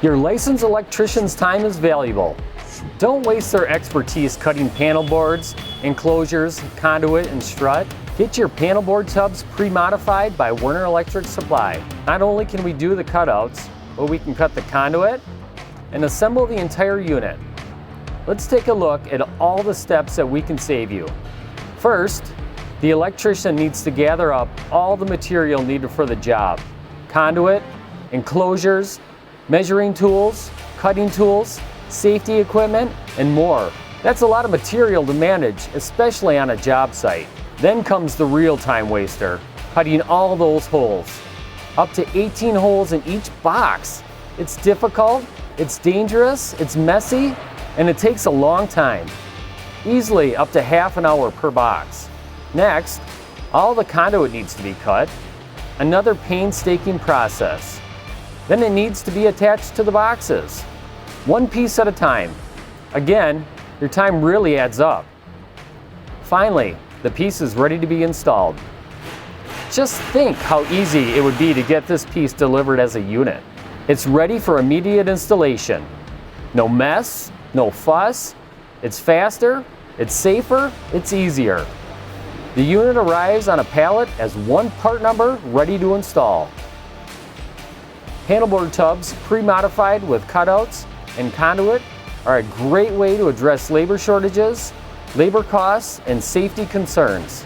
Your licensed electrician's time is valuable. Don't waste their expertise cutting panel boards, enclosures, conduit, and strut. Get your panel board tubs pre-modified by Werner Electric Supply. Not only can we do the cutouts, but we can cut the conduit and assemble the entire unit. Let's take a look at all the steps that we can save you. First, the electrician needs to gather up all the material needed for the job. Conduit, enclosures, measuring tools, cutting tools, safety equipment, and more. That's a lot of material to manage, especially on a job site. Then comes the real time waster, cutting all those holes. Up to 18 holes in each box. It's difficult, it's dangerous, it's messy, and it takes a long time. Easily up to half an hour per box. Next, all the conduit needs to be cut. Another painstaking process. Then it needs to be attached to the boxes. One piece at a time. Again, your time really adds up. Finally, the piece is ready to be installed. Just think how easy it would be to get this piece delivered as a unit. It's ready for immediate installation. No mess, no fuss. It's faster, it's safer, it's easier. The unit arrives on a pallet as one part number ready to install. Panelboard tubs pre-modified with cutouts and conduit are a great way to address labor shortages, labor costs, and safety concerns.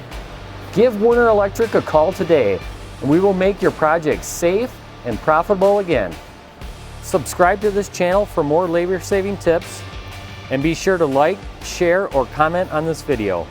Give Werner Electric a call today and we will make your project safe and profitable again. Subscribe to this channel for more labor saving tips and be sure to like, share, or comment on this video.